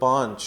5,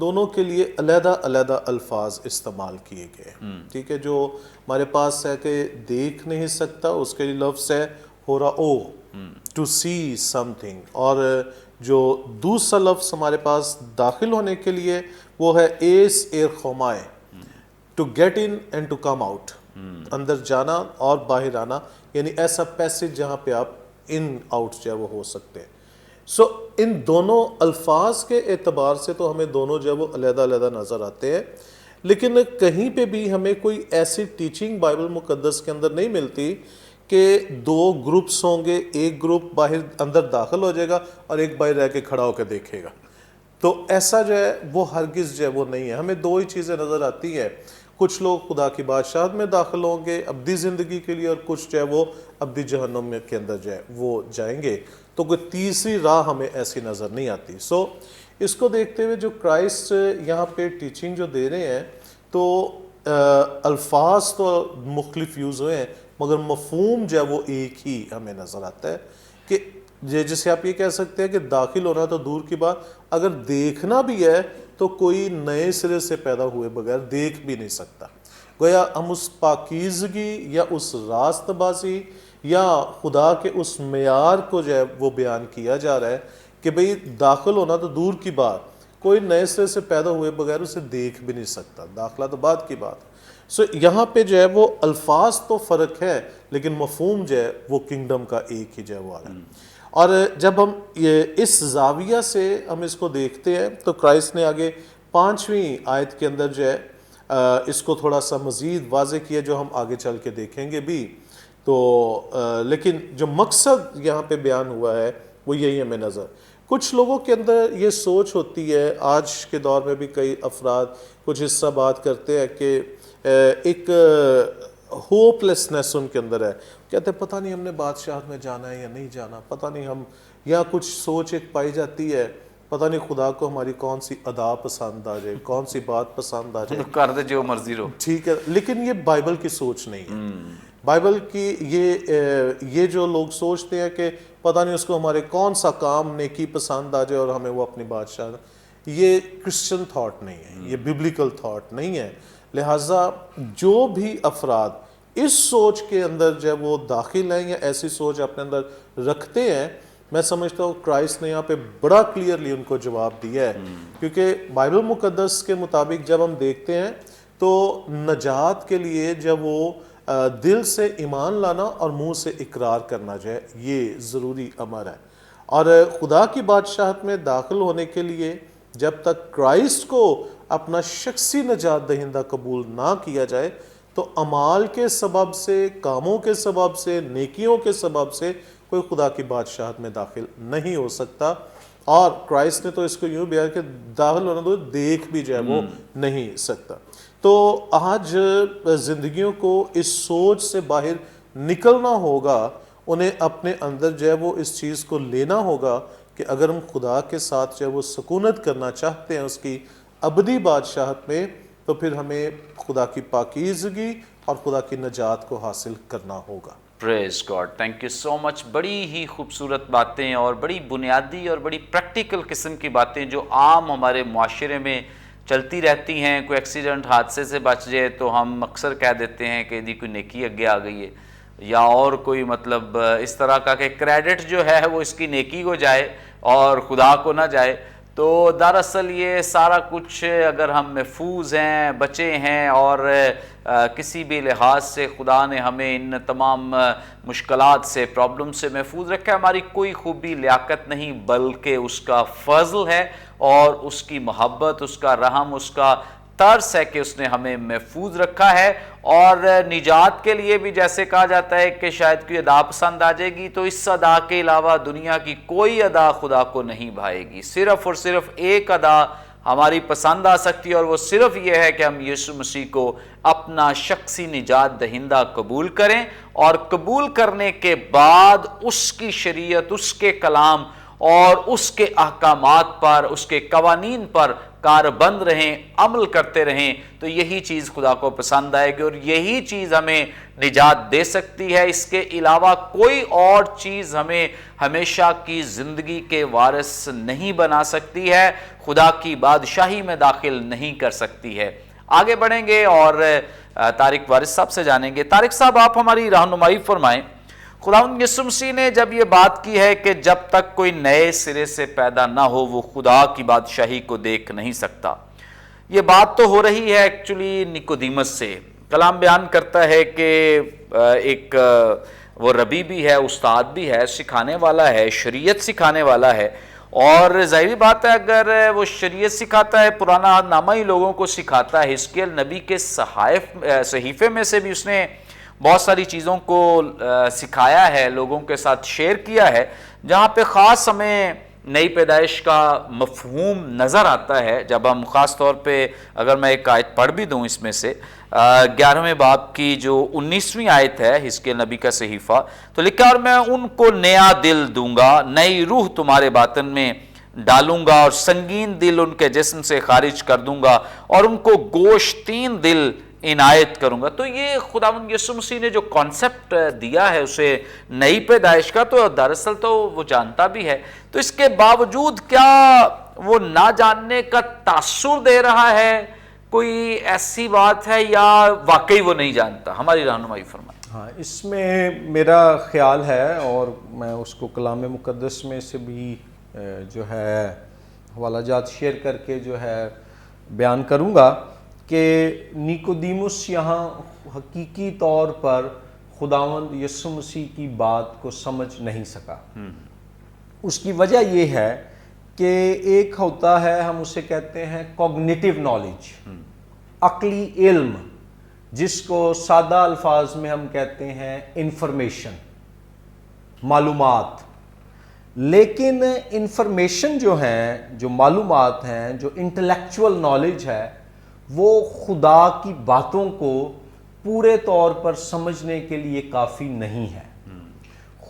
دونوں کے لیے علیحدہ علیحدہ الفاظ استعمال کیے گئے. ٹھیک ہے, جو ہمارے پاس ہے کہ دیکھ نہیں سکتا, اس کے لیے لفظ ہے ہوراؤ, ٹو سی سم تھنگ, اور جو دوسرا لفظ ہمارے پاس داخل ہونے کے لیے وہ ہے ایس ایر خومائے, to get in and to come out, اندر جانا اور باہر آنا, یعنی ایسا پیسج جہاں پہ آپ ان آؤٹ جو ہے وہ ہو سکتے ہیں. سو ان دونوں الفاظ کے اعتبار سے تو ہمیں دونوں جو ہے وہ علیحدہ علیحدہ نظر آتے ہیں, لیکن کہیں پہ بھی ہمیں کوئی ایسی ٹیچنگ بائبل مقدس کے اندر نہیں ملتی کہ دو گروپس ہوں گے, ایک گروپ باہر اندر داخل ہو جائے گا اور ایک باہر رہ کے کھڑا ہو کے دیکھے گا. تو ایسا جو ہے وہ ہرگز جو ہے وہ نہیں ہے. ہمیں دو ہی چیزیں نظر آتی ہیں, کچھ لوگ خدا کی بادشاہت میں داخل ہوں گے ابدی زندگی کے لیے, اور کچھ جو ہے وہ ابدی جہنم کے اندر جو ہے وہ جائیں گے. تو کوئی تیسری راہ ہمیں ایسی نظر نہیں آتی. سو اس کو دیکھتے ہوئے جو کرائسٹ یہاں پہ ٹیچنگ جو دے رہے ہیں, تو الفاظ تو مختلف یوز ہوئے ہیں مگر مفہوم جو ہے وہ ایک ہی ہمیں نظر آتا ہے, کہ جسے آپ یہ کہہ سکتے ہیں کہ داخل ہونا تو دور کی بات, اگر دیکھنا بھی ہے تو کوئی نئے سرے سے پیدا ہوئے بغیر دیکھ بھی نہیں سکتا. گویا ہم اس پاکیزگی یا اس راست بازی یا خدا کے اس معیار کو جو ہے وہ بیان کیا جا رہا ہے کہ بھئی داخل ہونا تو دور کی بات, کوئی نئے سرے سے پیدا ہوئے بغیر اسے دیکھ بھی نہیں سکتا, داخلہ تو بعد کی بات. سو یہاں پہ جو ہے وہ الفاظ تو فرق ہے لیکن مفہوم جو ہے وہ کنگڈم کا ایک ہی جو ہے وہ آ رہا ہے. اور جب ہم اس زاویہ سے ہم اس کو دیکھتے ہیں تو کرائسٹ نے آگے 5ویں آیت کے اندر جو ہے اس کو تھوڑا سا مزید واضح کیا, جو ہم آگے چل کے دیکھیں گے بھی. تو لیکن جو مقصد یہاں پہ بیان ہوا ہے وہ یہی ہمیں نظر. کچھ لوگوں کے اندر یہ سوچ ہوتی ہے, آج کے دور میں بھی کئی افراد کچھ حصہ بات کرتے ہیں کہ ایک ہوپ لیسنس ان کے اندر ہے, کہتے ہیں پتہ نہیں ہم نے بادشاہت میں جانا ہے یا نہیں جانا, پتہ نہیں ہم, یا کچھ سوچ ایک پائی جاتی ہے پتہ نہیں خدا کو ہماری کون سی ادا پسند آ جائے, کون سی بات پسند آ جائے, کر دے جو مرضی رو. ٹھیک ہے, لیکن یہ بائبل کی سوچ نہیں ہے. بائبل کی یہ جو لوگ سوچتے ہیں کہ پتہ نہیں اس کو ہمارے کون سا کام نیکی پسند آ جائے اور ہمیں وہ اپنی بادشاہ, یہ کرسچن تھاٹ نہیں ہے, یہ بیبلیکل تھاٹ نہیں ہے. لہٰذا جو بھی افراد اس سوچ کے اندر جو ہے وہ داخل ہیں یا ایسی سوچ اپنے اندر رکھتے ہیں, میں سمجھتا ہوں کرائسٹ نے یہاں پہ بڑا کلیئرلی ان کو جواب دیا ہے. کیونکہ بائبل مقدس کے مطابق جب ہم دیکھتے ہیں تو نجات کے لیے جب وہ دل سے ایمان لانا اور منہ سے اقرار کرنا جو ہے یہ ضروری امر ہے. اور خدا کی بادشاہت میں داخل ہونے کے لیے جب تک کرائسٹ کو اپنا شخصی نجات دہندہ قبول نہ کیا جائے تو اعمال کے سبب سے, کاموں کے سبب سے, نیکیوں کے سبب سے کوئی خدا کی بادشاہت میں داخل نہیں ہو سکتا. اور کرائسٹ نے تو اس کو یوں بیان کہ داخل ہونا تو دیکھ بھی جو ہے وہ نہیں سکتا. تو آج زندگیوں کو اس سوچ سے باہر نکلنا ہوگا, انہیں اپنے اندر جو ہے وہ اس چیز کو لینا ہوگا کہ اگر ہم خدا کے ساتھ جو ہے وہ سکونت کرنا چاہتے ہیں اس کی ابدی بادشاہت میں, تو پھر ہمیں خدا کی پاکیزگی اور خدا کی نجات کو حاصل کرنا ہوگا. پریز گاڈ, تھینک یو سو مچ. بڑی ہی خوبصورت باتیں اور بڑی بنیادی اور بڑی پریکٹیکل قسم کی باتیں جو عام ہمارے معاشرے میں چلتی رہتی ہیں. کوئی ایکسیڈنٹ حادثے سے بچ جائے تو ہم اکثر کہہ دیتے ہیں کہ جی کوئی نیکی اگے آ گئی ہے, یا اور کوئی مطلب اس طرح کا کہ کریڈٹ جو ہے وہ اس کی نیکی کو جائے اور خدا کو نہ جائے. تو دراصل یہ سارا کچھ اگر ہم محفوظ ہیں, بچے ہیں اور کسی بھی لحاظ سے خدا نے ہمیں ان تمام مشکلات سے, پرابلم سے محفوظ رکھا ہے, ہماری کوئی خوبی لیاقت نہیں بلکہ اس کا فضل ہے اور اس کی محبت, اس کا رحم, اس کا ترس ہے کہ اس نے ہمیں محفوظ رکھا ہے. اور نجات کے لیے بھی جیسے کہا جاتا ہے کہ شاید کوئی ادا پسند آ جائے گی, تو اس ادا کے علاوہ دنیا کی کوئی ادا خدا کو نہیں بھائے گی. صرف اور صرف ایک ادا ہماری پسند آ سکتی ہے, اور وہ صرف یہ ہے کہ ہم یسوع مسیح کو اپنا شخصی نجات دہندہ قبول کریں, اور قبول کرنے کے بعد اس کی شریعت, اس کے کلام اور اس کے احکامات پر، اس کے قوانین پر کاربند رہیں، عمل کرتے رہیں، تو یہی چیز خدا کو پسند آئے گی اور یہی چیز ہمیں نجات دے سکتی ہے۔ اس کے علاوہ کوئی اور چیز ہمیں ہمیشہ کی زندگی کے وارث نہیں بنا سکتی ہے، خدا کی بادشاہی میں داخل نہیں کر سکتی ہے۔ آگے بڑھیں گے اور طارق وارث صاحب سے جانیں گے۔ طارق صاحب، آپ ہماری رہنمائی فرمائیں۔ خداوند یسوع مسیح نے جب یہ بات کی ہے کہ جب تک کوئی نئے سرے سے پیدا نہ ہو وہ خدا کی بادشاہی کو دیکھ نہیں سکتا، یہ بات تو ہو رہی ہے ایکچولی نیکودیمس سے۔ کلام بیان کرتا ہے کہ ایک وہ ربی بھی ہے، استاد بھی ہے، سکھانے والا ہے، شریعت سکھانے والا ہے، اور ظاہری بات ہے اگر وہ شریعت سکھاتا ہے، پرانا عہد نامہ ہی لوگوں کو سکھاتا ہے، حزقیل نبی کے صحیفے میں سے بھی اس نے بہت ساری چیزوں کو سکھایا ہے، لوگوں کے ساتھ شیئر کیا ہے، جہاں پہ خاص ہمیں نئی پیدائش کا مفہوم نظر آتا ہے۔ جب ہم خاص طور پہ اگر میں ایک آیت پڑھ بھی دوں اس میں سے 11ویں باب کی جو 19ویں آیت ہے حزقیل نبی کا صحیفہ، تو لکھا اور میں ان کو نیا دل دوں گا، نئی روح تمہارے باطن میں ڈالوں گا اور سنگین دل ان کے جسم سے خارج کر دوں گا اور ان کو گوشتین دل عنایت کروں گا۔ تو یہ خداوند یسوع مسیح نے جو کانسیپٹ دیا ہے اسے نئی پیدائش کا، تو دراصل تو وہ جانتا بھی ہے، تو اس کے باوجود کیا وہ نہ جاننے کا تاثر دے رہا ہے؟ کوئی ایسی بات ہے یا واقعی وہ نہیں جانتا؟ ہماری رہنمائی فرمائیں۔ ہاں، اس میں میرا خیال ہے اور میں اس کو کلام مقدس میں سے بھی جو ہے حوالہ جات شیئر کر کے جو ہے بیان کروں گا کہ نیکودیمس یہاں حقیقی طور پر خداوند یسوع مسیح کی بات کو سمجھ نہیں سکا۔ اس کی وجہ یہ ہے کہ ایک ہوتا ہے، ہم اسے کہتے ہیں کوگنیٹیو نالج، عقلی علم، جس کو سادہ الفاظ میں ہم کہتے ہیں انفارمیشن، معلومات۔ لیکن انفارمیشن جو ہیں، جو معلومات ہیں، جو انٹلیکچول نالج ہے، وہ خدا کی باتوں کو پورے طور پر سمجھنے کے لیے کافی نہیں ہے۔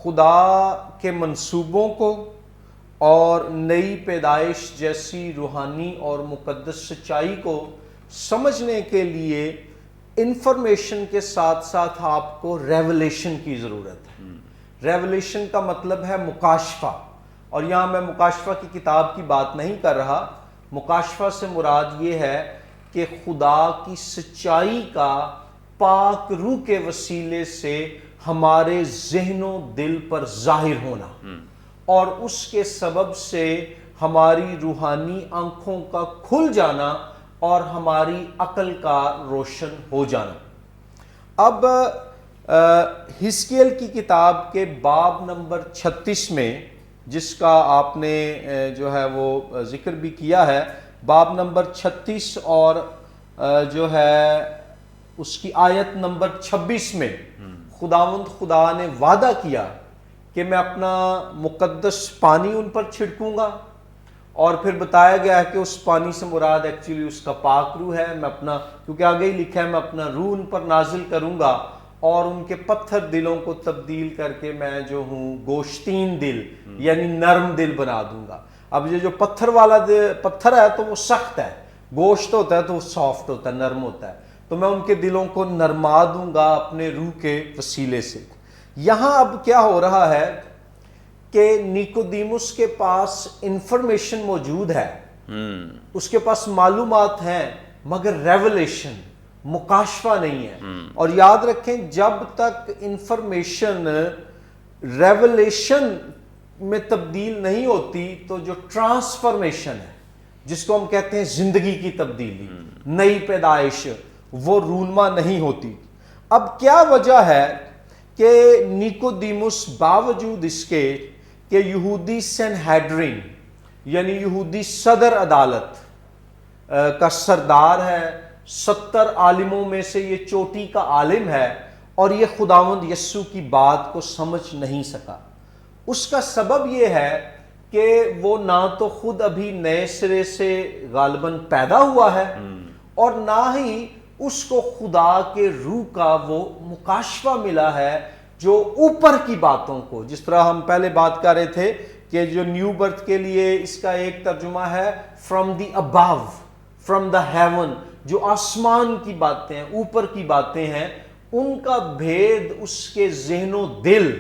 خدا کے منصوبوں کو اور نئی پیدائش جیسی روحانی اور مقدس سچائی کو سمجھنے کے لیے انفارمیشن کے ساتھ ساتھ آپ کو ریولیشن کی ضرورت ہے۔ ریولیشن کا مطلب ہے مکاشفہ، اور یہاں میں مکاشفہ کی کتاب کی بات نہیں کر رہا۔ مکاشفہ سے مراد یہ ہے کہ خدا کی سچائی کا پاک روح کے وسیلے سے ہمارے ذہن و دل پر ظاہر ہونا، اور اس کے سبب سے ہماری روحانی آنکھوں کا کھل جانا اور ہماری عقل کا روشن ہو جانا۔ اب حزقیل کی کتاب کے باب نمبر 36 میں، جس کا آپ نے جو ہے وہ ذکر بھی کیا ہے، باب نمبر 36 اور جو ہے اس کی آیت نمبر 26 میں خداوند خدا نے وعدہ کیا کہ میں اپنا مقدس پانی ان پر چھڑکوں گا، اور پھر بتایا گیا ہے کہ اس پانی سے مراد ایکچولی اس کا پاک روح ہے۔ میں اپنا، کیونکہ آگے ہی لکھا ہے، میں اپنا روح ان پر نازل کروں گا اور ان کے پتھر دلوں کو تبدیل کر کے میں جو ہوں گوشتین دل یعنی نرم دل بنا دوں گا۔ اب یہ جو پتھر والا پتھر ہے تو وہ سخت ہے، گوشت ہوتا ہے تو وہ سافٹ ہوتا ہے، نرم ہوتا ہے، تو میں ان کے دلوں کو نرما دوں گا اپنے روح کے وسیلے سے۔ یہاں اب کیا ہو رہا ہے کہ نیکودیمس کے پاس انفارمیشن موجود ہے، اس کے پاس معلومات ہیں، مگر ریولیشن، مکاشفہ نہیں ہے۔ اور یاد رکھیں، جب تک انفارمیشن ریولیشن میں تبدیل نہیں ہوتی تو جو ٹرانسفارمیشن ہے، جس کو ہم کہتے ہیں زندگی کی تبدیلی، نئی پیدائش، وہ رونما نہیں ہوتی۔ اب کیا وجہ ہے کہ نیکودیمس باوجود اس کے کہ یہودی سینہیڈرین یعنی یہودی صدر عدالت کا سردار ہے، 70 عالموں میں سے یہ چوٹی کا عالم ہے، اور یہ خداوند یسوع کی بات کو سمجھ نہیں سکا؟ اس کا سبب یہ ہے کہ وہ نہ تو خود ابھی نئے سرے سے غالباً پیدا ہوا ہے، اور نہ ہی اس کو خدا کے روح کا وہ مکاشفہ ملا ہے جو اوپر کی باتوں کو، جس طرح ہم پہلے بات کر رہے تھے کہ جو نیو برتھ کے لیے اس کا ایک ترجمہ ہے from the above, from the heaven, جو آسمان کی باتیں ہیں، اوپر کی باتیں ہیں، ان کا بھید اس کے ذہن و دل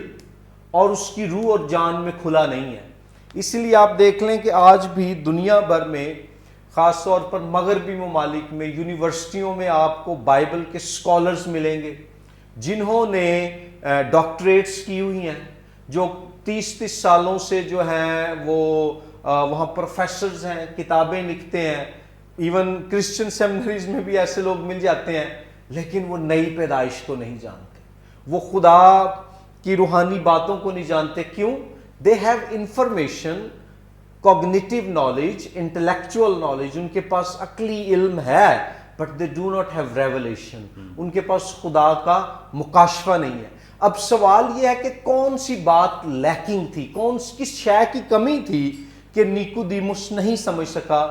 اور اس کی روح اور جان میں کھلا نہیں ہے۔ اس لیے آپ دیکھ لیں کہ آج بھی دنیا بھر میں، خاص طور پر مغربی ممالک میں، یونیورسٹیوں میں آپ کو بائبل کے اسکالرز ملیں گے جنہوں نے ڈاکٹریٹس کی ہوئی ہیں، جو 30 سالوں سے جو ہیں وہ وہاں پروفیسرز ہیں، کتابیں لکھتے ہیں۔ ایون کرسچن سیمنریز میں بھی ایسے لوگ مل جاتے ہیں، لیکن وہ نئی پیدائش کو نہیں جانتے، وہ خدا کی روحانی باتوں کو نہیں جانتے۔ کیوں؟ They have information, cognitive knowledge, intellectual knowledge, ان کے پاس عقلی علم ہے، but they do not have revelation, ان کے پاس خدا کا مکاشفہ نہیں ہے۔ اب سوال یہ ہے کہ کون سی بات لیکنگ تھی، کس شے کی کمی تھی کہ نیکودیموس نہیں سمجھ سکا؟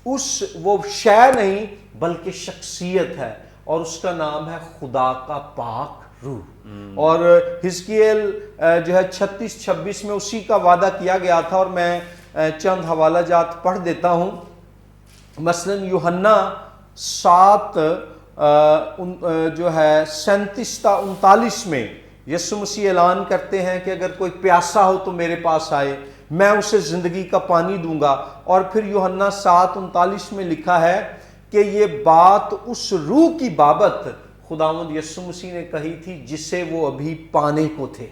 وہ شے نہیں بلکہ شخصیت ہے، اور اس کا نام ہے خدا کا پاک روح۔ اور حزقیل جو ہے 36-26 میں اسی کا وعدہ کیا گیا تھا، اور میں چند حوالہ جات پڑھ دیتا ہوں۔ مثلا یوحنا 7 جو ہے 37-39 میں یسوع مسیح اعلان کرتے ہیں کہ اگر کوئی پیاسا ہو تو میرے پاس آئے، میں اسے زندگی کا پانی دوں گا۔ اور پھر یوحنا 7:39 میں لکھا ہے کہ یہ بات اس روح کی بابت خداوند یسوع مسیح نے کہی تھی جسے وہ ابھی پانے کو تھے،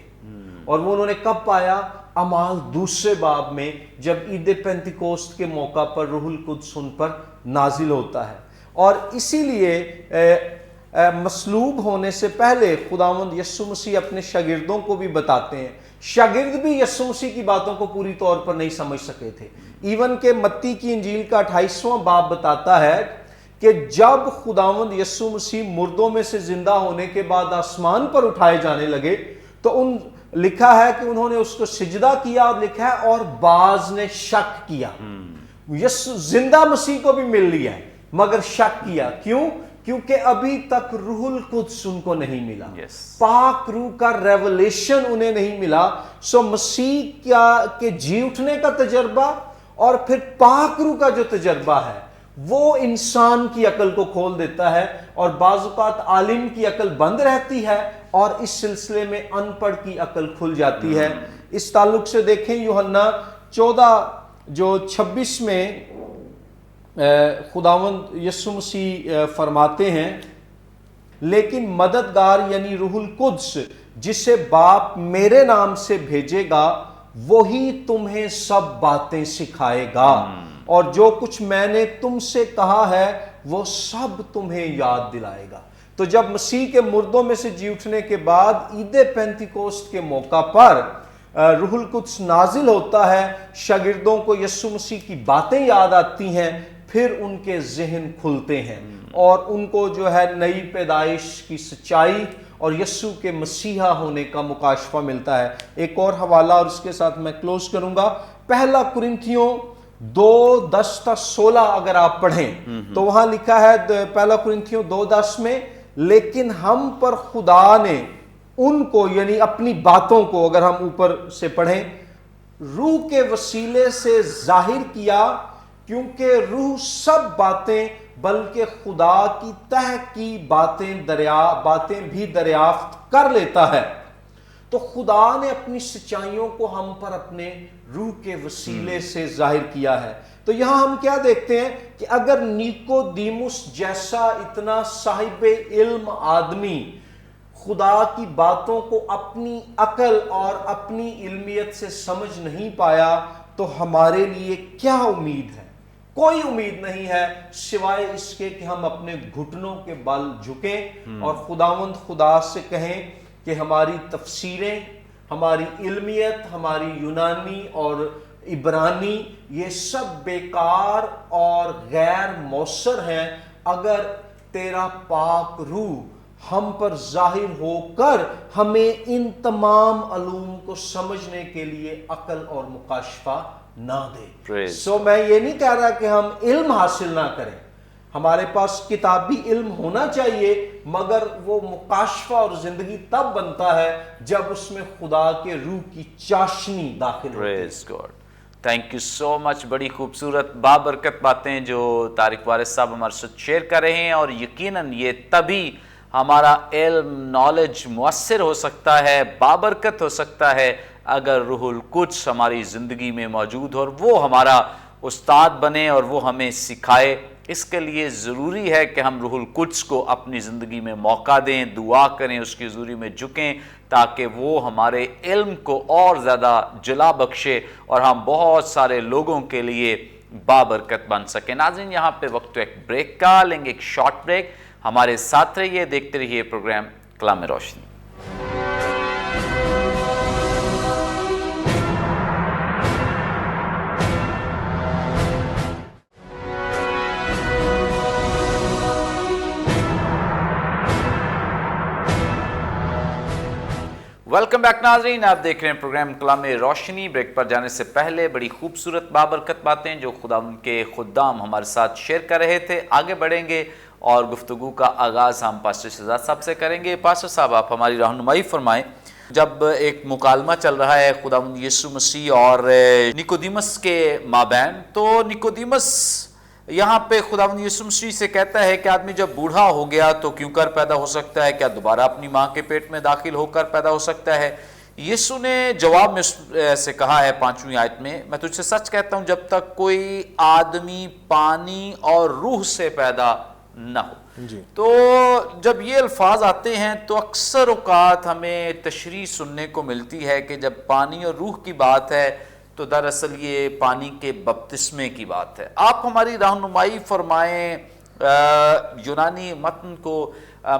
اور وہ انہوں نے کب پایا؟ اعمال 2 باب میں، جب عید پینتیکوست کے موقع پر روح القدس ان پر نازل ہوتا ہے۔ اور اسی لیے مصلوب ہونے سے پہلے خداوند یسوع مسیح اپنے شاگردوں کو بھی بتاتے ہیں، شاگرد بھی یسوع مسیح کی باتوں کو پوری طور پر نہیں سمجھ سکے تھے۔ ایون کہ متی کی انجیل کا 28واں باب بتاتا ہے کہ جب خداوند یسوع مسیح مردوں میں سے زندہ ہونے کے بعد آسمان پر اٹھائے جانے لگے تو لکھا ہے کہ انہوں نے اس کو سجدہ کیا، اور لکھا ہے اور بعض نے شک کیا۔ زندہ مسیح کو بھی مل لیا ہے مگر شک کیا۔ کیوں؟ کیونکہ ابھی تک روح القدس ان کو نہیں ملا، پاک روح کا ریولیشن انہیں نہیں ملا۔ سو مسیح کے جی اٹھنے کا تجربہ اور پھر پاک روح کا جو تجربہ ہے وہ انسان کی عقل کو کھول دیتا ہے، اور بعض اوقات عالم کی عقل بند رہتی ہے اور اس سلسلے میں ان پڑھ کی عقل کھل جاتی ہے۔ اس تعلق سے دیکھیں یوحنا 14:26 میں خداوند یسوع مسیح فرماتے ہیں، لیکن مددگار یعنی روح القدس جسے باپ میرے نام سے بھیجے گا وہی تمہیں سب باتیں سکھائے گا، اور جو کچھ میں نے تم سے کہا ہے وہ سب تمہیں یاد دلائے گا۔ تو جب مسیح کے مردوں میں سے جی اٹھنے کے بعد عید پینتیکوست کے موقع پر روح القدس نازل ہوتا ہے، شاگردوں کو یسوع مسیح کی باتیں یاد آتی ہیں، پھر ان کے ذہن کھلتے ہیں اور ان کو جو ہے نئی پیدائش کی سچائی اور یسوع کے مسیحا ہونے کا مکاشفہ ملتا ہے۔ ایک اور حوالہ اور اس کے ساتھ میں کلوز کروں گا، پہلا کرنتھیوں 2:10-16 اگر آپ پڑھیں تو وہاں لکھا ہے پہلا کرنتھیوں 2:10 میں، لیکن ہم پر خدا نے ان کو یعنی اپنی باتوں کو، اگر ہم اوپر سے پڑھیں، روح کے وسیلے سے ظاہر کیا، کیونکہ روح سب باتیں بلکہ خدا کی تہ کی باتیں بھی دریافت کر لیتا ہے۔ تو خدا نے اپنی سچائیوں کو ہم پر اپنے روح کے وسیلے سے ظاہر کیا ہے۔ تو یہاں ہم کیا دیکھتے ہیں کہ اگر نیکودیموس جیسا اتنا صاحب علم آدمی خدا کی باتوں کو اپنی عقل اور اپنی علمیت سے سمجھ نہیں پایا تو ہمارے لیے کیا امید ہے؟ کوئی امید نہیں ہے سوائے اس کے کہ ہم اپنے گھٹنوں کے بل جھکیں اور خداوند خدا سے کہیں کہ ہماری تفسیریں، ہماری علمیت، ہماری یونانی اور عبرانی یہ سب بیکار اور غیر مؤثر ہیں، اگر تیرا پاک روح ہم پر ظاہر ہو کر ہمیں ان تمام علوم کو سمجھنے کے لیے عقل اور مکاشفہ نہ دے۔ سو میں یہ نہیں کہہ رہا کہ ہم علم حاصل نہ کریں، ہمارے پاس کتابی علم ہونا چاہیے، مگر وہ مکاشفہ اور زندگی تب بنتا ہے جب اس میں خدا کے روح کی چاشنی داخل ہوتی ہے۔ پریز گاڈ، تھینک یو سو مچ۔ بڑی خوبصورت بابرکت باتیں جو طارق وارث صاحب ہمارے ساتھ شیئر کر رہے ہیں، اور یقیناً یہ تبھی ہمارا علم نالج مؤثر ہو سکتا ہے، بابرکت ہو سکتا ہے، اگر روح القدس ہماری زندگی میں موجود ہو اور وہ ہمارا استاد بنے اور وہ ہمیں سکھائے۔ اس کے لیے ضروری ہے کہ ہم روح القدس کو اپنی زندگی میں موقع دیں، دعا کریں، اس کی حضوری میں جھکیں، تاکہ وہ ہمارے علم کو اور زیادہ جلا بخشے اور ہم بہت سارے لوگوں کے لیے بابرکت بن سکیں۔ ناظرین، یہاں پہ وقت ایک بریک کا لیں گے، ایک شارٹ بریک۔ ہمارے ساتھ رہیے، دیکھتے رہیے پروگرام کلام روشنی۔ ویلکم بیک ناظرین، آپ دیکھ رہے ہیں پروگرام کلام روشنی۔ بریک پر جانے سے پہلے بڑی خوبصورت بابرکت باتیں جو خدا ان کے خدام ہمارے ساتھ شیئر کر رہے تھے، آگے بڑھیں گے اور گفتگو کا آغاز ہم پاسٹر شہزاد صاحب سے کریں گے۔ پاسٹر صاحب، آپ ہماری رہنمائی فرمائیں۔ جب ایک مکالمہ چل رہا ہے خداوند یسوع مسیح اور نیکودیمس کے مابین، تو نیکودیمس یہاں پہ خداوند یسوع مسیح سے کہتا ہے کہ آدمی جب بوڑھا ہو گیا تو کیوں کر پیدا ہو سکتا ہے؟ کیا دوبارہ اپنی ماں کے پیٹ میں داخل ہو کر پیدا ہو سکتا ہے؟ یسوع نے جواب میں سے کہا ہے 5ویں آیت میں تجھ سے سچ کہتا ہوں، جب تک کوئی آدمی پانی اور روح سے پیدا نہ ہو۔ جی۔ تو جب یہ الفاظ آتے ہیں تو اکثر اوقات ہمیں تشریح سننے کو ملتی ہے کہ جب پانی اور روح کی بات ہے تو دراصل یہ پانی کے بپتسمے کی بات ہے۔ آپ ہماری رہنمائی فرمائیں یونانی متن کو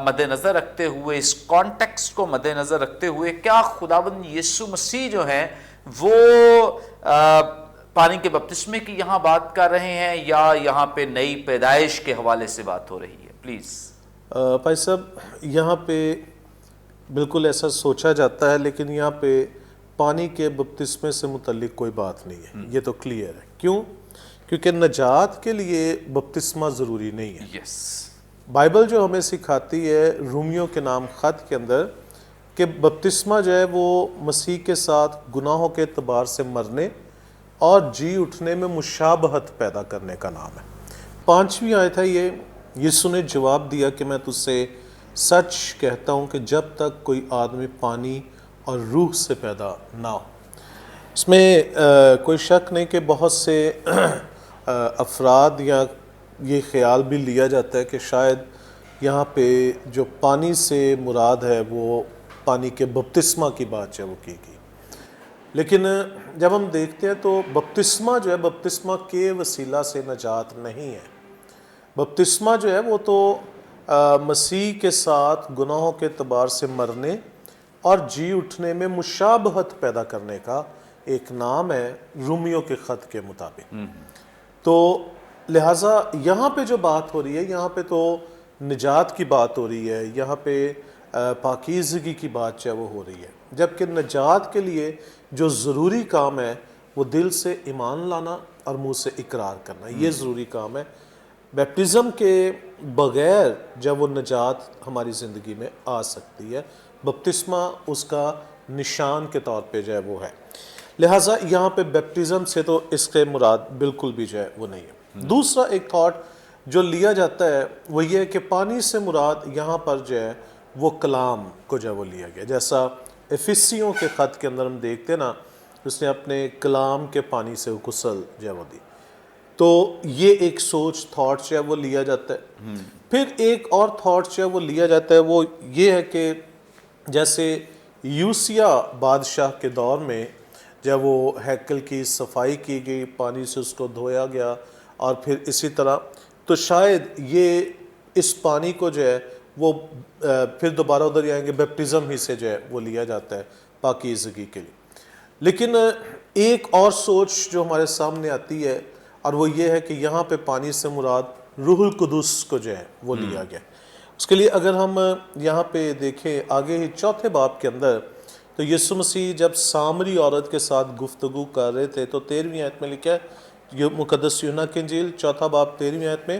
مد نظر رکھتے ہوئے، اس کانٹیکسٹ کو مد نظر رکھتے ہوئے، کیا خداوند یسوع مسیح جو ہیں وہ پانی کے بپتسمے کی یہاں بات کر رہے ہیں یا یہاں پہ نئی پیدائش کے حوالے سے بات ہو رہی ہے؟ پلیز۔ بھائی صاحب، یہاں پہ بالکل ایسا سوچا جاتا ہے، لیکن یہاں پہ پانی کے بپتسمے سے متعلق کوئی بات نہیں ہے، یہ تو کلیئر ہے۔ کیوں؟ کیونکہ نجات کے لیے بپتسمہ ضروری نہیں ہے۔ یس۔ بائبل جو ہمیں سکھاتی ہے رومیوں کے نام خط کے اندر کہ بپتسمہ جو ہے وہ مسیح کے ساتھ گناہوں کے اعتبار سے مرنے اور جی اٹھنے میں مشابہت پیدا کرنے کا نام ہے۔ 5ویں آیت ہے یہ، یسوع نے جواب دیا کہ میں تجھ سے سچ کہتا ہوں کہ جب تک کوئی آدمی پانی اور روح سے پیدا نہ ہو۔ اس میں کوئی شک نہیں کہ بہت سے افراد یا یہ خیال بھی لیا جاتا ہے کہ شاید یہاں پہ جو پانی سے مراد ہے وہ پانی کے بپتسمہ کی بات ہے وہ کی گئی، لیکن جب ہم دیکھتے ہیں تو بپتسمہ جو ہے، بپتسمہ کے وسیلہ سے نجات نہیں ہے۔ بپتسمہ جو ہے وہ تو مسیح کے ساتھ گناہوں کے اعتبار سے مرنے اور جی اٹھنے میں مشابہت پیدا کرنے کا ایک نام ہے رومیوں کے خط کے مطابق۔ تو لہٰذا یہاں پہ جو بات ہو رہی ہے، یہاں پہ تو نجات کی بات ہو رہی ہے، یہاں پہ پاکیزگی کی بات جو ہے وہ ہو رہی ہے، جبکہ نجات کے لیے جو ضروری کام ہے وہ دل سے ایمان لانا اور منہ سے اقرار کرنا، یہ ضروری کام ہے۔ بیپٹزم کے بغیر جب وہ نجات ہماری زندگی میں آ سکتی ہے، بپتسمہ اس کا نشان کے طور پہ جو ہے وہ ہے۔ لہٰذا یہاں پہ بیپٹزم سے تو اس کے مراد بالکل بھی جو ہے وہ نہیں ہے۔ دوسرا ایک تھاٹ جو لیا جاتا ہے وہ یہ ہے کہ پانی سے مراد یہاں پر جو ہے وہ کلام کو جو ہے وہ لیا گیا، جیسا افسیوں کے خط کے اندر ہم دیکھتے نا، اس نے اپنے کلام کے پانی سے غسل جو ہے وہ دی۔ تو یہ ایک سوچ تھاٹ جو ہے وہ لیا جاتا ہے۔ پھر ایک اور تھاٹ جو ہے وہ لیا جاتا ہے وہ یہ ہے کہ جیسے یوسیہ بادشاہ کے دور میں جب وہ ہیکل کی صفائی کی گئی، پانی سے اس کو دھویا گیا، اور پھر اسی طرح تو شاید یہ اس پانی کو جو ہے وہ پھر دوبارہ ادھر آئیں گے بیپٹزم ہی سے جو ہے وہ لیا جاتا ہے پاکیزگی کے لیے۔ لیکن ایک اور سوچ جو ہمارے سامنے آتی ہے اور وہ یہ ہے کہ یہاں پہ پانی سے مراد روح القدس کو جو ہے وہ لیا گیا۔ اس کے لیے اگر ہم یہاں پہ دیکھیں آگے ہی 4 باب کے اندر، تو یسوع مسیح جب سامری عورت کے ساتھ گفتگو کر رہے تھے تو 13ویں آیت میں لکھا ہے، یہ مقدس یوحنا کی انجیل 4 باب 13ویں آیت میں،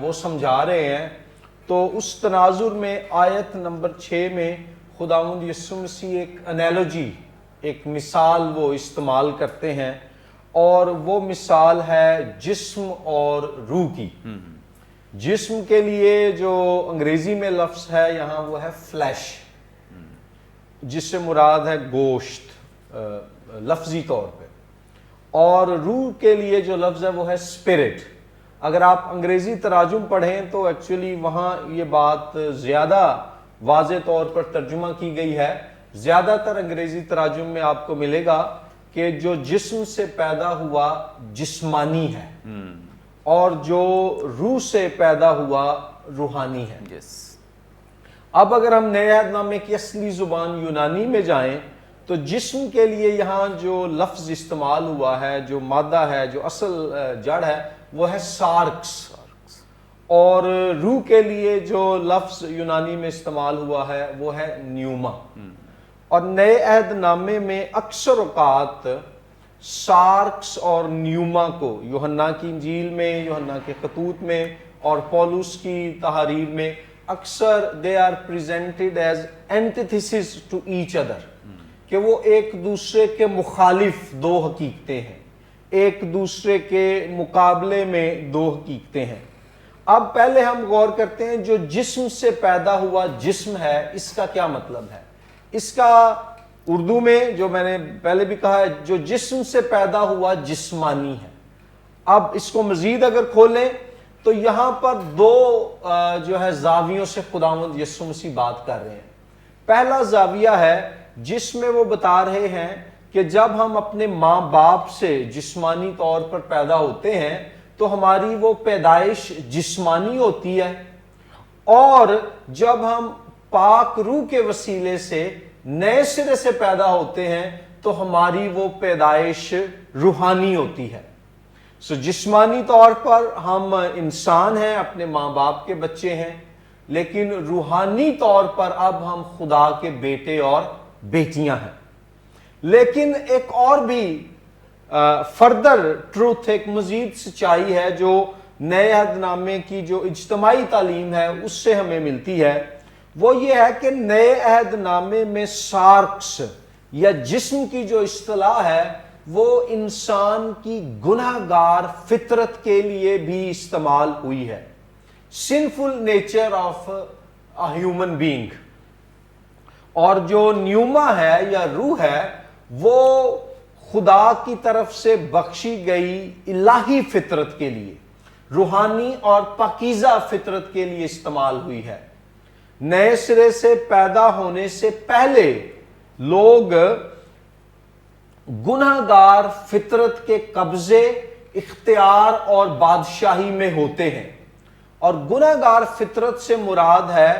وہ سمجھا رہے ہیں، تو اس تناظر میں آیت نمبر 6 میں خداوند یسوع مسیح ایک انالوجی، ایک مثال وہ استعمال کرتے ہیں، اور وہ مثال ہے جسم اور روح کی۔ جسم کے لیے جو انگریزی میں لفظ ہے یہاں وہ ہے فلیش، جس سے مراد ہے گوشت لفظی طور پہ، اور روح کے لیے جو لفظ ہے وہ ہے اسپرٹ۔ اگر آپ انگریزی تراجم پڑھیں تو ایکچولی وہاں یہ بات زیادہ واضح طور پر ترجمہ کی گئی ہے۔ زیادہ تر انگریزی تراجم میں آپ کو ملے گا کہ جو جسم سے پیدا ہوا جسمانی ہے، اور جو روح سے پیدا ہوا روحانی ہے۔ اب اگر ہم نئے عہد نامے کی اصلی زبان یونانی میں جائیں تو جسم کے لیے یہاں جو لفظ استعمال ہوا ہے، جو مادہ ہے، جو اصل جڑ ہے، وہ ہے سارکس، اور روح کے لیے جو لفظ یونانی میں استعمال ہوا ہے وہ ہے نیوما۔ اور نئے عہد نامے میں اکثر اوقات سارکس اور نیوما کو یوحنا کی انجیل میں، یوحنا کے خطوط میں، اور پولس کی تحاریر میں اکثر they are presented as antithesis to each other، کہ وہ ایک دوسرے کے مخالف دو حقیقتیں ہیں، ایک دوسرے کے مقابلے میں دو حقیقتیں ہیں۔ اب پہلے ہم غور کرتے ہیں جو جسم سے پیدا ہوا جسم ہے، اس کا کیا مطلب ہے۔ اس کا اردو میں جو میں نے پہلے بھی کہا ہے، جو جسم سے پیدا ہوا جسمانی ہے۔ اب اس کو مزید اگر کھولیں تو یہاں پر دو جو ہے زاویوں سے خداوند یسوع مسیح بات کر رہے ہیں۔ پہلا زاویہ ہے جس میں وہ بتا رہے ہیں کہ جب ہم اپنے ماں باپ سے جسمانی طور پر پیدا ہوتے ہیں تو ہماری وہ پیدائش جسمانی ہوتی ہے، اور جب ہم پاک روح کے وسیلے سے نئے سرے سے پیدا ہوتے ہیں تو ہماری وہ پیدائش روحانی ہوتی ہے۔ جسمانی طور پر ہم انسان ہیں، اپنے ماں باپ کے بچے ہیں، لیکن روحانی طور پر اب ہم خدا کے بیٹے اور بیٹیاں ہیں۔ لیکن ایک اور بھی فردر ٹروتھ، ایک مزید سچائی ہے جو نئے عہد نامے کی جو اجتماعی تعلیم ہے اس سے ہمیں ملتی ہے، وہ یہ ہے کہ نئے عہد نامے میں سارکس یا جسم کی جو اصطلاح ہے وہ انسان کی گناہ گار فطرت کے لیے بھی استعمال ہوئی ہے، سنفل nature of a human being. اور جو نیوما ہے یا روح ہے وہ خدا کی طرف سے بخشی گئی الہی فطرت کے لیے، روحانی اور پاکیزہ فطرت کے لیے استعمال ہوئی ہے۔ نئے سرے سے پیدا ہونے سے پہلے لوگ گناہ گار فطرت کے قبضے، اختیار اور بادشاہی میں ہوتے ہیں، اور گناہ گار فطرت سے مراد ہے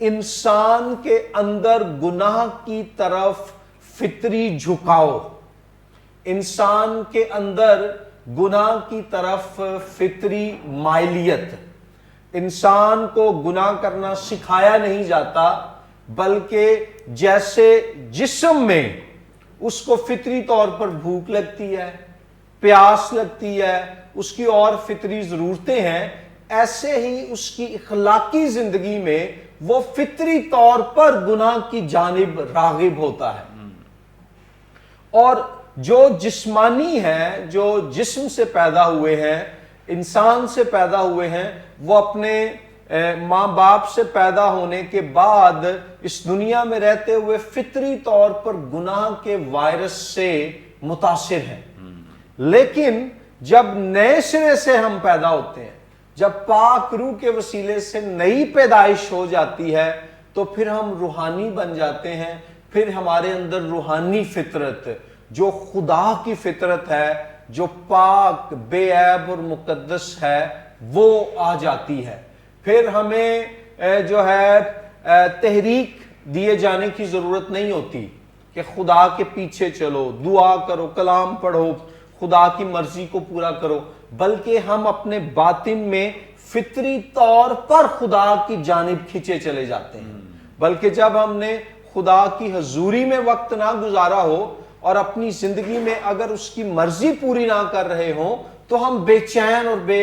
انسان کے اندر گناہ کی طرف فطری جھکاؤ، انسان کے اندر گناہ کی طرف فطری مائلیت۔ انسان کو گناہ کرنا سکھایا نہیں جاتا، بلکہ جیسے جسم میں اس کو فطری طور پر بھوک لگتی ہے، پیاس لگتی ہے، اس کی اور فطری ضرورتیں ہیں، ایسے ہی اس کی اخلاقی زندگی میں وہ فطری طور پر گناہ کی جانب راغب ہوتا ہے۔ اور جو جسمانی ہیں، جو جسم سے پیدا ہوئے ہیں، انسان سے پیدا ہوئے ہیں، وہ اپنے ماں باپ سے پیدا ہونے کے بعد اس دنیا میں رہتے ہوئے فطری طور پر گناہ کے وائرس سے متاثر ہیں۔ لیکن جب نئے سرے سے ہم پیدا ہوتے ہیں، جب پاک روح کے وسیلے سے نئی پیدائش ہو جاتی ہے، تو پھر ہم روحانی بن جاتے ہیں، پھر ہمارے اندر روحانی فطرت جو خدا کی فطرت ہے، جو پاک، بے عیب اور مقدس ہے، وہ آ جاتی ہے۔ پھر ہمیں جو ہے تحریک دیے جانے کی ضرورت نہیں ہوتی کہ خدا کے پیچھے چلو، دعا کرو، کلام پڑھو، خدا کی مرضی کو پورا کرو، بلکہ ہم اپنے باطن میں فطری طور پر خدا کی جانب کھینچے چلے جاتے ہیں۔ بلکہ جب ہم نے خدا کی حضوری میں وقت نہ گزارا ہو اور اپنی زندگی میں اگر اس کی مرضی پوری نہ کر رہے ہوں تو ہم بے چین اور بے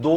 2